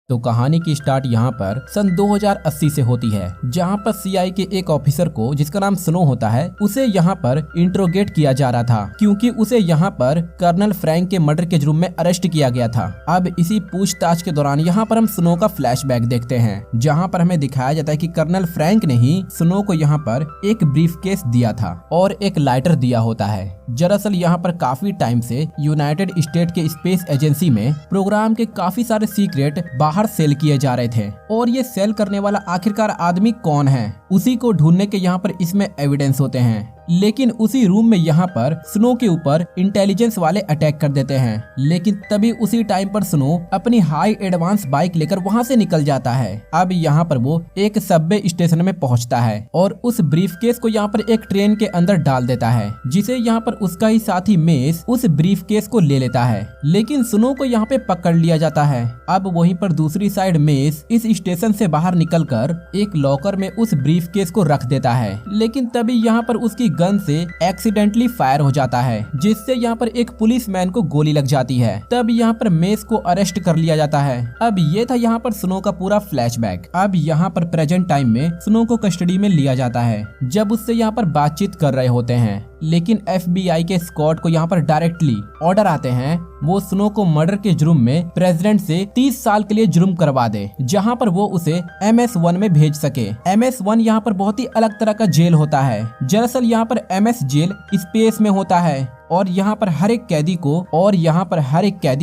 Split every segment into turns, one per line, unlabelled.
तो कहानी की स्टार्ट यहाँ पर सन 2080 से होती है, जहाँ पर सीआई के एक ऑफिसर को, जिसका नाम स्नो होता है, उसे यहाँ पर इंट्रोगेट किया जा रहा था क्योंकि उसे यहाँ पर कर्नल फ्रैंक के मर्डर के जुर्म में अरेस्ट किया गया था। अब इसी पूछताछ के दौरान यहाँ पर हम स्नो का फ्लैशबैक देखते हैं, जहाँ पर हमें दिखाया जाता है कि कर्नल फ्रैंक ने ही स्नो को यहाँ पर एक ब्रीफकेस दिया था और एक लाइटर दिया होता है। दरअसल यहाँ पर काफी टाइम से यूनाइटेड स्टेट के स्पेस एजेंसी में प्रोग्राम के काफी सारे सीक्रेट बाहर सेल किए जा रहे थे और ये सेल करने वाला आखिरकार आदमी कौन है, उसी को ढूंढने के यहाँ पर इसमें एविडेंस होते हैं। लेकिन उसी रूम में यहाँ पर स्नो के ऊपर इंटेलिजेंस वाले अटैक कर देते हैं, लेकिन तभी उसी टाइम पर स्नो अपनी हाई एडवांस बाइक लेकर वहाँ से निकल जाता है। अब यहाँ पर वो एक सबवे स्टेशन में पहुँचता है और उस ब्रीफकेस को यहाँ पर एक ट्रेन के अंदर डाल देता है, जिसे यहाँ पर उसका ही साथी मेस उस ब्रीफकेस को ले लेता है, लेकिन स्नो को यहाँ पे पकड़ लिया जाता है। अब वहीं पर दूसरी साइड मेस इस स्टेशन से बाहर निकलकर एक लॉकर में उस ब्रीफकेस को रख देता है, लेकिन तभी यहाँ पर उसकी गन से एक्सीडेंटली फायर हो जाता है, जिससे यहाँ पर एक पुलिसमैन को गोली लग जाती है। तब यहाँ पर मेस को अरेस्ट कर लिया जाता है। अब ये था यहाँ पर स्नो का पूरा फ्लैशबैक। अब यहाँ पर प्रेजेंट टाइम में स्नो को कस्टडी में लिया जाता है, जब उससे यहाँ पर बातचीत कर रहे होते हैं, लेकिन FBI के स्क्वाड को यहाँ पर डायरेक्टली ऑर्डर आते हैं वो स्नो को मर्डर के जुर्म में प्रेसिडेंट से 30 साल के लिए जुर्म करवा दे, जहाँ पर वो उसे MS-1 में भेज सके। MS-1 यहाँ पर बहुत ही अलग तरह का जेल होता है। दरअसल यहाँ पर MS जेल स्पेस में होता है और यहाँ पर हर एक कैदी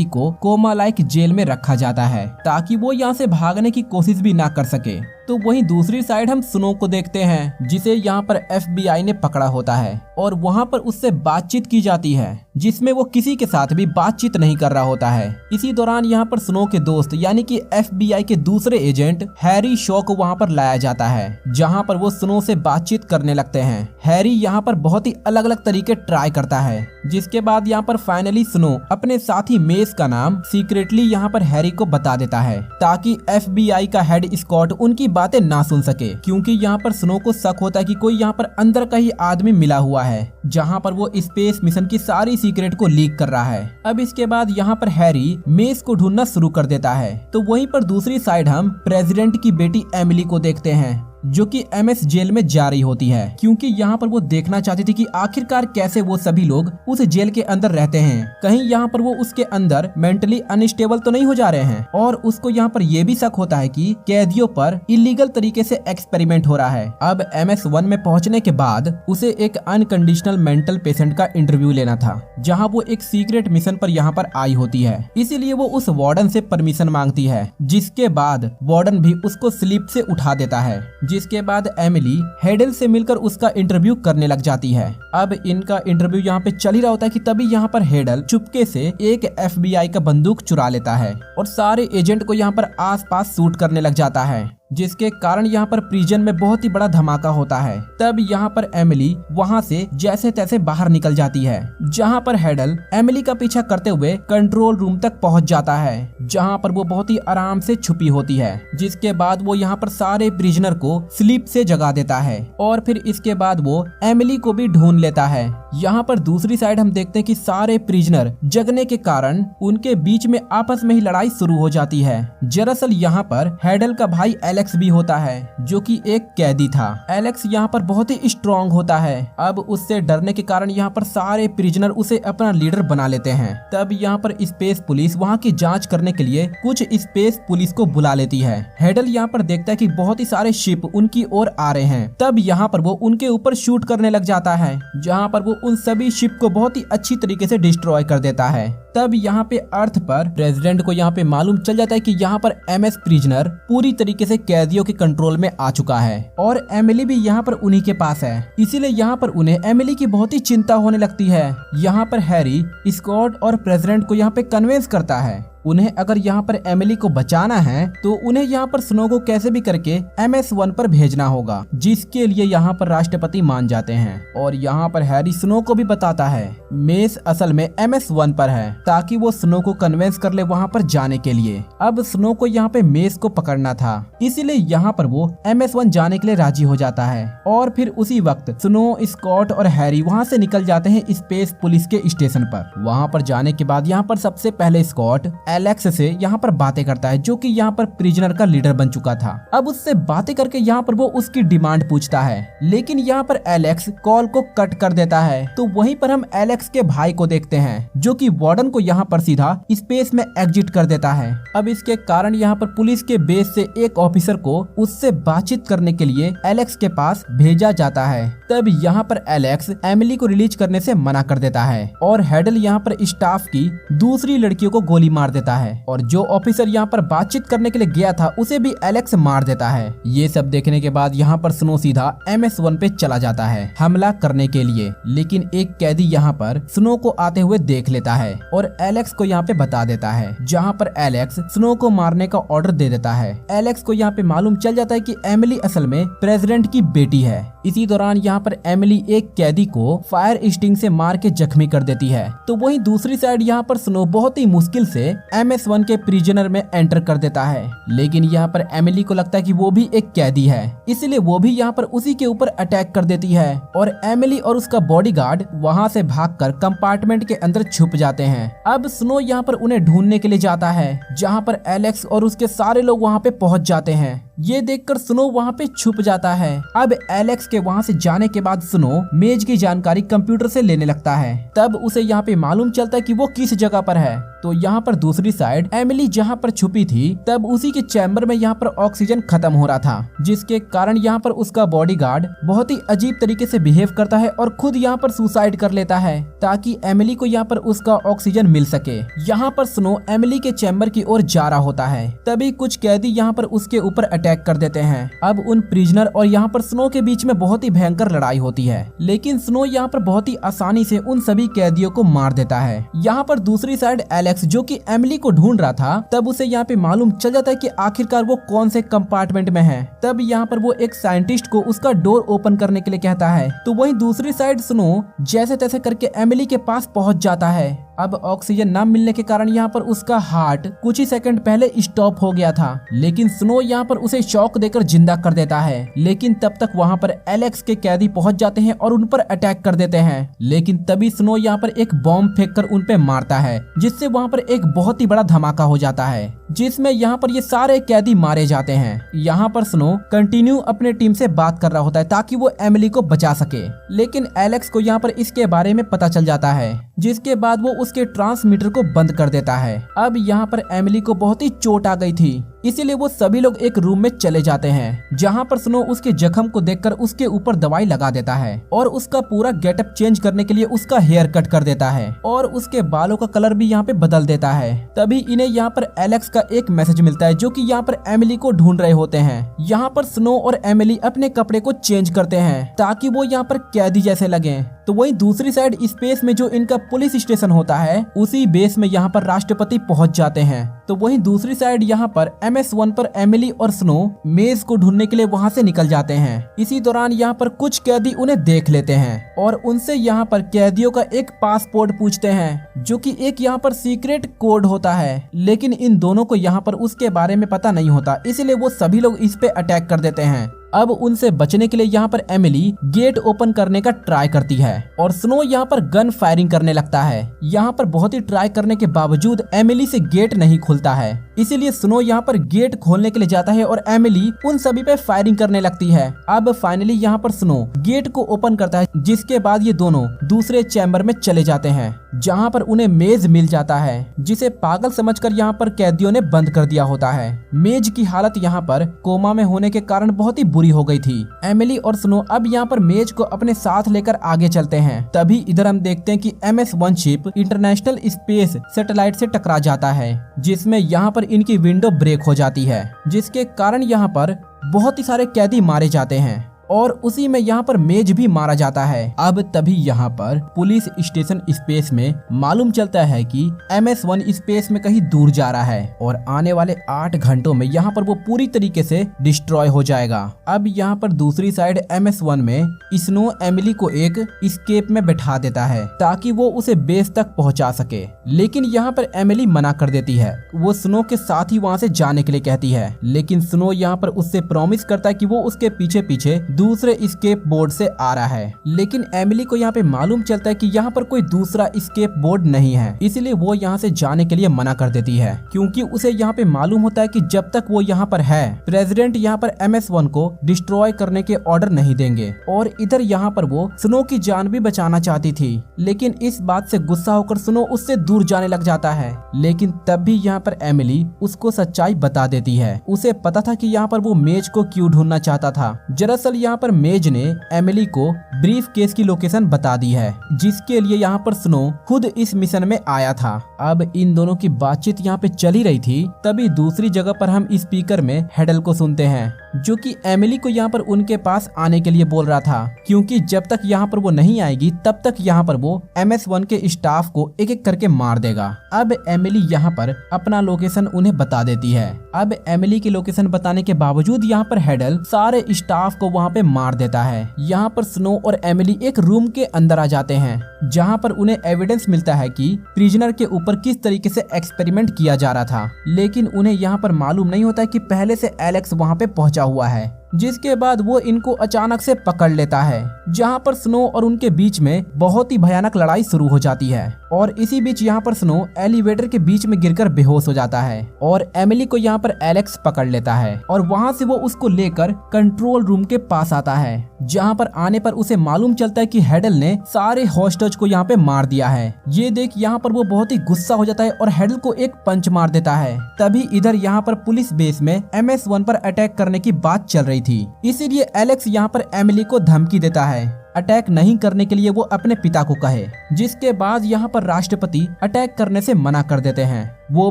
को कोमा लाइक जेल में रखा जाता है ताकि वो यहाँ से भागने की कोशिश भी ना कर सके। तो वहीं दूसरी साइड हम स्नो को देखते हैं, जिसे यहाँ पर FBI ने पकड़ा होता है और वहाँ पर उससे बातचीत की जाती है, जिसमें वो किसी के साथ भी बातचीत नहीं कर रहा होता है। इसी दौरान यहाँ पर स्नो के दोस्त यानी कि FBI के दूसरे एजेंट हैरी शॉ को वहाँ पर लाया जाता है, जहाँ पर वो स्नो से बातचीत करने लगते हैं। हैरी यहाँ पर बहुत ही अलग अलग तरीके ट्राई करता है, जिसके बाद यहाँ पर फाइनली स्नो अपने साथी मेस का नाम सीक्रेटली यहाँ पर हैरी को बता देता है, ताकि FBI का हेड स्कॉट उनकी बातें ना सुन सके, क्योंकि यहाँ पर स्नो को शक होता है कि कोई यहाँ पर अंदर का ही आदमी मिला हुआ है, जहाँ पर वो स्पेस मिशन की सारी सीक्रेट को लीक कर रहा है। अब इसके बाद यहाँ पर हैरी मेस को ढूंढना शुरू कर देता है। तो वहीं पर दूसरी साइड हम प्रेसिडेंट की बेटी एमिली को देखते हैं, जो कि MS जेल में जा रही होती है, क्योंकि यहाँ पर वो देखना चाहती थी कि आखिरकार कैसे वो सभी लोग उस जेल के अंदर रहते हैं, कहीं यहाँ पर वो उसके अंदर मेंटली अनस्टेबल तो नहीं हो जा रहे हैं। और उसको यहाँ पर ये भी शक होता है कि कैदियों पर इलीगल तरीके से एक्सपेरिमेंट हो रहा है। अब MS-1 में पहुँचने के बाद उसे एक अनकंडीशनल मेंटल पेशेंट का इंटरव्यू लेना था, जहाँ वो एक सीक्रेट मिशन पर यहाँ पर आई होती है, इसीलिए वो उस वार्डन से परमिशन मांगती है, जिसके बाद वार्डन भी उसको स्लीप से उठा देता है। जिसके बाद एमिली हेडल से मिलकर उसका इंटरव्यू करने लग जाती है। अब इनका इंटरव्यू यहाँ पे चल ही रहा होता है कि तभी यहाँ पर हेडल चुपके से एक FBI का बंदूक चुरा लेता है और सारे एजेंट को यहाँ पर आसपास शूट करने लग जाता है, जिसके कारण यहाँ पर प्रिजन में बहुत ही बड़ा धमाका होता है। तब यहाँ पर एमिली वहाँ से जैसे तैसे बाहर निकल जाती है, जहाँ पर हेडल एमिली का पीछा करते हुए कंट्रोल रूम तक पहुँच जाता है, जहाँ पर वो बहुत ही आराम से छुपी होती है। जिसके बाद वो यहाँ पर सारे प्रिजनर को स्लीप से जगा देता है और फिर इसके बाद वो एमिली को भी ढूंढ लेता है। यहाँ पर दूसरी साइड हम देखते हैं कि सारे प्रिजनर जगने के कारण उनके बीच में आपस में ही लड़ाई शुरू हो जाती है। दरअसल यहाँ पर हेडल का भाई एलेक्स भी होता है, जो कि एक कैदी था। एलेक्स यहाँ पर बहुत ही स्ट्रॉन्ग होता है। अब उससे डरने के कारण यहाँ पर सारे प्रिजनर उसे अपना लीडर बना लेते हैं। तब यहाँ पर स्पेस पुलिस वहाँ की जांच करने के लिए कुछ स्पेस पुलिस को बुला लेती है। हेडल यहाँ पर देखता है कि बहुत ही सारे शिप उनकी ओर आ रहे हैं। तब यहाँ पर वो उनके ऊपर शूट करने लग जाता है, जहाँ पर वो उन सभी शिप को बहुत ही अच्छी तरीके से डिस्ट्रॉय कर देता है। तब यहाँ पे अर्थ पर प्रेसिडेंट को यहाँ पे मालूम चल जाता है कि यहाँ पर MS प्रिजनर पूरी तरीके से कैदियों के कंट्रोल में आ चुका है और एमिली भी यहाँ पर उन्हीं के पास है, इसीलिए यहाँ पर उन्हें एमिली की बहुत ही चिंता होने लगती है। यहाँ पर हैरी स्कॉट और प्रेसिडेंट को यहाँ पे कन्विंस करता है उन्हें अगर यहाँ पर एमिली को बचाना है तो उन्हें यहाँ पर स्नो को कैसे भी करके MS-1 पर भेजना होगा, जिसके लिए यहाँ पर राष्ट्रपति मान जाते हैं। और यहाँ पर हैरी स्नो को भी बताता है मेस असल में MS-1 पर है, ताकि वो स्नो को कन्विंस कर ले वहाँ पर जाने के लिए। अब स्नो को यहाँ पे मेस को पकड़ना था, इसीलिए यहाँ पर वो MS-1 जाने के लिए राजी हो जाता है। और फिर उसी वक्त स्नो, स्कॉट और हैरी वहाँ से निकल जाते हैं स्पेस पुलिस के स्टेशन पर। वहाँ पर जाने के बाद यहाँ पर सबसे पहले स्कॉट एलेक्स से यहाँ पर बातें करता है, जो कि यहाँ पर प्रिजनर का लीडर बन चुका था। अब उससे बातें करके यहाँ पर वो उसकी डिमांड पूछता है, लेकिन यहाँ पर एलेक्स कॉल को कट कर देता है। तो वहीं पर हम एलेक्स के भाई को देखते हैं, जो कि वार्डन को यहाँ पर सीधा स्पेस में एग्जिट कर देता है। अब इसके कारण यहाँ पर पुलिस के बेस से एक ऑफिसर को उससे बातचीत करने के लिए एलेक्स के पास भेजा जाता है। तब यहाँ पर एलेक्स एमिली को रिलीज करने से मना कर देता है और हेडल यहाँ पर स्टाफ की दूसरी लड़कियों को गोली मार देता है और जो ऑफिसर यहाँ पर बातचीत करने के लिए गया था उसे भी एलेक्स मार देता है। ये सब देखने के बाद यहाँ पर स्नो सीधा MS-1 पे चला जाता है हमला करने के लिए, लेकिन एक कैदी यहाँ पर स्नो को आते हुए देख लेता है और एलेक्स को यहाँ पे बता देता है, जहाँ पर एलेक्स स्नो को मारने का ऑर्डर दे देता है। एलेक्स को यहाँ पे मालूम चल जाता है कि एमिली असल में प्रेसिडेंट की बेटी है। इसी दौरान यहाँ पर एमिली एक कैदी को फायर स्टिंग से मार के जख्मी कर देती है। तो वहीं दूसरी साइड यहाँ पर स्नो बहुत ही मुश्किल से MS-1 के प्रिजनर में एंटर कर देता है, लेकिन यहाँ पर एमिली को लगता है कि वो भी एक कैदी है, इसलिए वो भी यहाँ पर उसी के ऊपर अटैक कर देती है और एमिली और उसका बॉडीगार्ड वहाँ से भागकर कंपार्टमेंट के अंदर छुप जाते हैं। अब स्नो यहाँ पर उन्हें ढूंढने के लिए जाता है, जहाँ पर एलेक्स और उसके सारे लोग वहाँ पे पहुँच जाते हैं। ये देखकर स्नो वहाँ पे छुप जाता है। अब एलेक्स के वहाँ से जाने के बाद स्नो मेज की जानकारी कंप्यूटर से लेने लगता है। तब उसे यहाँ पे मालूम चलता है कि वो किस जगह पर है। तो यहाँ पर दूसरी साइड एमिली जहाँ पर छुपी थी, तब उसी के चैम्बर में यहाँ पर ऑक्सीजन खत्म हो रहा था, जिसके कारण यहाँ पर उसका बॉडीगार्ड बहुत ही अजीब तरीके से बिहेव करता है और खुद यहाँ पर सुसाइड कर लेता है ताकि एमिली को यहाँ पर उसका ऑक्सीजन मिल सके। यहाँ पर स्नो एमिली के चैम्बर की ओर जा रहा होता है, तभी कुछ कैदी यहाँ पर उसके ऊपर अटैक कर देते हैं। अब उन प्रिजनर और यहाँ पर स्नो के बीच में बहुत ही भयंकर लड़ाई होती है, लेकिन स्नो यहाँ पर बहुत ही आसानी से उन सभी कैदियों को मार देता है। यहाँ पर दूसरी साइड एलेक्स, जो कि एमिली को ढूंढ रहा था, तब उसे यहाँ पे मालूम चल जाता है कि आखिरकार वो कौन से कंपार्टमेंट में है। तब यहाँ पर वो एक साइंटिस्ट को उसका डोर ओपन करने के लिए कहता है। तो वहीं दूसरी साइड स्नो जैसे तैसे करके एमिली के पास पहुंच जाता है। अब ऑक्सीजन न मिलने के कारण यहाँ पर उसका हार्ट कुछ ही सेकंड पहले स्टॉप हो गया था, लेकिन स्नो यहाँ पर उसे शॉक देकर जिंदा कर देता है। लेकिन तब तक वहाँ पर एलेक्स के कैदी पहुंच जाते हैं और उन पर अटैक कर देते हैं, लेकिन तभी स्नो यहाँ पर एक बॉम्ब फेंककर उन पे मारता है, जिससे वहाँ पर एक बहुत ही बड़ा धमाका हो जाता है, जिसमें यहाँ पर ये सारे कैदी मारे जाते हैं। यहाँ पर स्नो कंटिन्यू अपने टीम से बात कर रहा होता है ताकि वो एमिली को बचा सके, लेकिन एलेक्स को यहाँ पर इसके बारे में पता चल जाता है, जिसके बाद वो उसके ट्रांसमीटर को बंद कर देता है। अब यहाँ पर एमिली को बहुत ही चोट आ गई थी, इसीलिए वो सभी लोग एक रूम में चले जाते हैं, जहाँ पर स्नो उसके जख्म को देखकर उसके ऊपर दवाई लगा देता है और उसका पूरा गेटअप चेंज करने के लिए उसका हेयर कट कर देता है और उसके बालों का कलर भी यहाँ पे बदल देता है। तभी इन्हें यहाँ पर एलेक्स का एक मैसेज मिलता है, जो कि यहाँ पर एमिली को ढूंढ रहे होते हैं। यहाँ पर स्नो और एमिली अपने कपड़े को चेंज करते हैं ताकि वो यहाँ पर कैदी जैसे लगे। तो वहीं दूसरी साइड स्पेस में जो इनका पुलिस स्टेशन होता है, उसी बेस में यहाँ पर राष्ट्रपति पहुंच जाते हैं। तो वहीं दूसरी साइड यहाँ पर MS-1 पर एमिली और स्नो मेज को ढूंढने के लिए वहाँ से निकल जाते हैं। इसी दौरान यहाँ पर कुछ कैदी उन्हें देख लेते हैं और उनसे यहाँ पर कैदियों का एक पासपोर्ट पूछते हैं, जो कि एक यहाँ पर सीक्रेट कोड होता है, लेकिन इन दोनों को यहाँ पर उसके बारे में पता नहीं होता, इसलिए वो सभी लोग इस पे अटैक कर देते हैं। अब उनसे बचने के लिए यहाँ पर एमिली गेट ओपन करने का ट्राई करती है और स्नो यहाँ पर गन फायरिंग करने लगता है। यहाँ पर बहुत ही ट्राई करने के बावजूद एमिली से गेट नहीं खुलता है, इसीलिए स्नो यहाँ पर गेट खोलने के लिए जाता है और एमिली उन सभी पे फायरिंग करने लगती है। अब फाइनली यहाँ पर स्नो गेट को ओपन करता है, जिसके बाद ये दोनों दूसरे चैम्बर में चले जाते हैं, जहाँ पर उन्हें मेज मिल जाता है, जिसे पागल समझकर यहाँ पर कैदियों ने बंद कर दिया होता है। मेज की हालत यहाँ पर कोमा में होने के कारण बहुत ही बुरी हो गई थी। एमिली और स्नो अब यहाँ पर मेज को अपने साथ लेकर आगे चलते हैं। तभी इधर हम देखते हैं कि MS-1 ship international space satellite से टकरा जाता है, जिसमें यहाँ पर इनकी विंडो ब्रेक हो जाती है, जिसके कारण यहाँ पर बहुत ही सारे कैदी मारे जाते हैं और उसी में यहाँ पर मेज भी मारा जाता है। अब तभी यहाँ पर पुलिस स्टेशन स्पेस में मालूम चलता है कि MS-1 स्पेस में कहीं दूर जा रहा है और आने वाले 8 घंटों में यहाँ पर वो पूरी तरीके से डिस्ट्रॉय हो जाएगा। अब यहाँ पर दूसरी साइड MS-1 में स्नो एमिली को एक स्केप में बैठा देता है ताकि वो उसे बेस तक पहुँचा सके, लेकिन यहाँ पर एमिली मना कर देती है। वो स्नो के साथ ही वहाँ से जाने के लिए कहती है, लेकिन स्नो यहाँ पर उससे प्रॉमिस करता है कि वो उसके पीछे पीछे दूसरे स्केप बोर्ड से आ रहा है। लेकिन एमिली को यहाँ पे मालूम चलता है कि यहाँ पर कोई दूसरा स्केप बोर्ड नहीं है, इसलिए वो यहाँ से जाने के लिए मना कर देती है, क्योंकि उसे यहाँ पे मालूम होता है कि जब तक वो यहाँ पर है प्रेसिडेंट यहाँ पर MS-1 को डिस्ट्रॉय करने के ऑर्डर नहीं देंगे। और इधर यहाँ पर वो स्नो की जान भी बचाना चाहती थी, लेकिन इस बात से गुस्सा होकर स्नो उससे दूर जाने लग जाता है। लेकिन तब भी यहाँ पर एमिली उसको सच्चाई बता देती है। उसे पता था कि यहाँ पर वो मेज को क्यों ढूंढना चाहता था। दरअसल यहाँ पर मेज ने एमिली को ब्रीफ केस की लोकेशन बता दी है, जिसके लिए यहाँ पर स्नो खुद इस मिशन में आया था। अब इन दोनों की बातचीत यहाँ पे चल ही रही थी, तभी दूसरी जगह पर हम स्पीकर में हेडल को सुनते हैं, जो कि एमिली को यहाँ पर उनके पास आने के लिए बोल रहा था, क्योंकि जब तक यहाँ पर वो नहीं आएगी तब तक यहाँ पर वो MS-1 के स्टाफ को एक एक करके मार देगा। अब एमिली यहाँ पर अपना लोकेशन उन्हें बता देती है। अब एमिली की लोकेशन बताने के बावजूद यहाँ पर हेडल सारे स्टाफ को वहाँ पे मार देता है। यहाँ पर स्नो और एमिली एक रूम के अंदर आ जाते हैं, जहाँ पर उन्हें एविडेंस मिलता है कि प्रिजनर के ऊपर किस तरीके से एक्सपेरिमेंट किया जा रहा था। लेकिन उन्हें यहाँ पर मालूम नहीं होता कि पहले से एलेक्स वहाँ पे पहुंचा हुआ है, जिसके बाद वो इनको अचानक से पकड़ लेता है, जहां पर स्नो और उनके बीच में बहुत ही भयानक लड़ाई शुरू हो जाती है। और इसी बीच यहाँ पर स्नो एलिवेटर के बीच में गिरकर बेहोश हो जाता है और एमिली को यहाँ पर एलेक्स पकड़ लेता है और वहां से वो उसको लेकर कंट्रोल रूम के पास आता है, जहां पर आने पर उसे मालूम चलता है कि हेडल ने सारे हॉस्टेज को यहाँ पे मार दिया है। ये देख यहाँ पर वो बहुत ही गुस्सा हो जाता है और हेडल को एक पंच मार देता है। तभी इधर यहाँ पर पुलिस बेस में MS-1 पर अटैक करने की बात चल रही थी, इसीलिए एलेक्स यहाँ पर एमिली को धमकी देता है अटैक नहीं करने के लिए वो अपने पिता को कहे, जिसके बाद यहाँ पर राष्ट्रपति अटैक करने से मना कर देते हैं, वो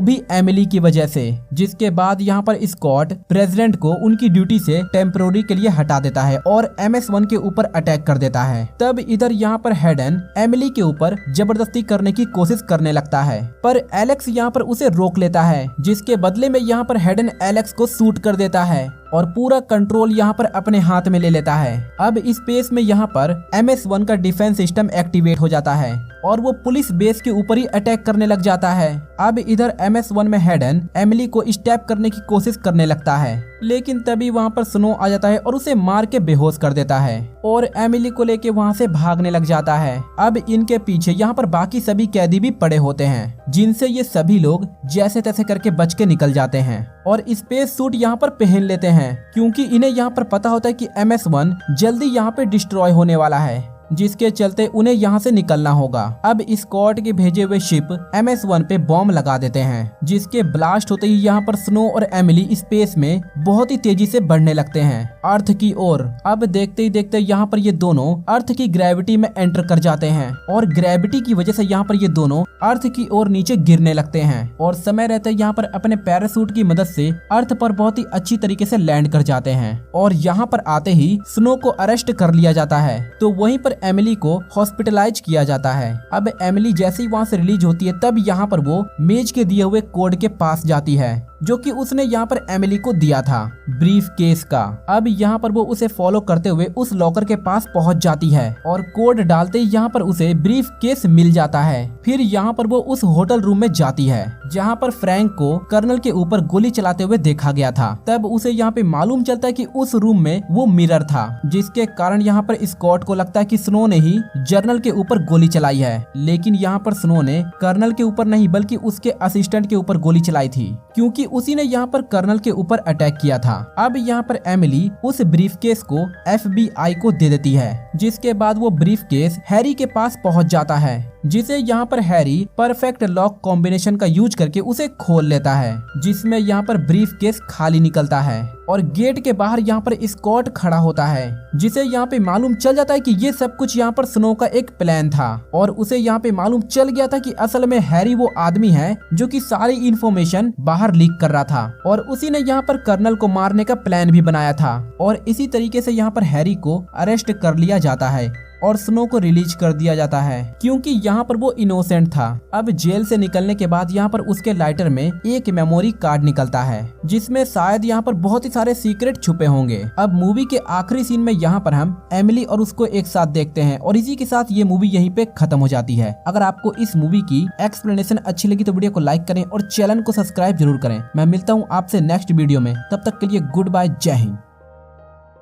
भी एमिली की वजह से। जिसके बाद यहाँ पर स्कॉट प्रेसिडेंट को उनकी ड्यूटी से टेम्पररी के लिए हटा देता है और MS-1 के ऊपर अटैक कर देता है। तब इधर यहाँ पर हेडन एमिली के ऊपर जबरदस्ती करने की कोशिश करने लगता है, पर एलेक्स यहाँ पर उसे रोक लेता है, जिसके बदले में यहाँ पर हेडन एलेक्स को शूट कर देता है और पूरा कंट्रोल यहाँ पर अपने हाथ में ले लेता है। अब स्पेस में यहाँ पर MS-1 का डिफेंस सिस्टम एक्टिवेट हो जाता है और वो पुलिस बेस के ऊपर ही अटैक करने लग जाता है। अब इधर MS-1 में हेडन एमिली को स्टैप करने की कोशिश करने लगता है, लेकिन तभी वहाँ पर स्नो आ जाता है और उसे मार के बेहोश कर देता है और एमिली को लेके वहाँ से भागने लग जाता है। अब इनके पीछे यहाँ पर बाकी सभी कैदी भी पड़े होते हैं, जिनसे ये सभी लोग जैसे तैसे करके बच के निकल जाते हैं और स्पेस सूट यहाँ पर पहन लेते हैं, क्योंकि इन्हें यहाँ पर पता होता है कि MS-1 जल्दी यहाँ पे डिस्ट्रॉय होने वाला है, जिसके चलते उन्हें यहाँ से निकलना होगा। अब स्कॉट के भेजे हुए शिप MS-1 पे बॉम्ब लगा देते हैं, जिसके ब्लास्ट होते ही यहाँ पर स्नो और एमिली स्पेस में बहुत ही तेजी से बढ़ने लगते हैं अर्थ की ओर। अब देखते ही देखते यहाँ पर ये दोनों अर्थ की ग्रेविटी में एंटर कर जाते हैं और ग्रेविटी की वजह से यहाँ पर ये दोनों अर्थ की ओर नीचे गिरने लगते हैं और समय रहते यहाँ पर अपने पैरासूट की मदद से अर्थ पर बहुत ही अच्छी तरीके से लैंड कर जाते हैं। और यहाँ पर आते ही स्नो को अरेस्ट कर लिया जाता है, तो वहीं पर एमिली को हॉस्पिटलाइज किया जाता है। अब एमिली जैसे ही वहाँ से रिलीज होती है, तब यहाँ पर वो मेज के दिए हुए कोड के पास जाती है, जो कि उसने यहाँ पर एमिली को दिया था ब्रीफ केस का। अब यहाँ पर वो उसे फॉलो करते हुए उस लॉकर के पास पहुँच जाती है और कोड डालते ही यहाँ पर उसे ब्रीफ केस मिल जाता है। फिर यहाँ पर वो उस होटल रूम में जाती है जहाँ पर फ्रैंक को कर्नल के ऊपर गोली चलाते हुए देखा गया था। तब उसे यहाँ पे मालूम चलता है कि उस रूम में वो मिरर था, जिसके कारण यहाँ पर स्कॉट को लगता है कि स्नो ने ही जर्नल के ऊपर गोली चलाई है। लेकिन यहाँ पर स्नो ने कर्नल के ऊपर नहीं बल्कि उसके असिस्टेंट के ऊपर गोली चलाई थी, क्योंकि उसी ने यहाँ पर कर्नल के ऊपर अटैक किया था। अब यहाँ पर एमिली उस ब्रीफकेस को FBI को दे देती है, जिसके बाद वो ब्रीफकेस हैरी के पास पहुँच जाता है, जिसे यहाँ पर हैरी परफेक्ट लॉक कॉम्बिनेशन का यूज करके उसे खोल लेता है, जिसमें यहाँ पर ब्रीफकेस खाली निकलता है और गेट के बाहर यहाँ पर स्कॉट खड़ा होता है, जिसे यहाँ पे मालूम चल जाता है कि ये सब कुछ यहाँ पर स्नो का एक प्लान था और उसे यहाँ पे मालूम चल गया था कि असल में हैरी वो आदमी है जो कि सारी इंफॉर्मेशन बाहर लीक कर रहा था और उसी ने यहाँ पर कर्नल को मारने का प्लान भी बनाया था। और इसी तरीके से यहाँ पर हैरी को अरेस्ट कर लिया जाता है और स्नो को रिलीज कर दिया जाता है, क्योंकि यहाँ पर वो इनोसेंट था। अब जेल से निकलने के बाद यहाँ पर उसके लाइटर में एक मेमोरी कार्ड निकलता है, जिसमें शायद यहाँ पर बहुत ही सारे सीक्रेट छुपे होंगे। अब मूवी के आखिरी सीन में यहाँ पर हम एमिली और उसको एक साथ देखते हैं और इसी के साथ ये मूवी यहीं पे खत्म हो जाती है। अगर आपको इस मूवी की एक्सप्लेनेशन अच्छी लगी तो वीडियो को लाइक करें और चैनल को सब्सक्राइब जरूर करें। मैं मिलता हूँ आपसे नेक्स्ट वीडियो में, तब तक के लिए गुड बाय, जय हिंद।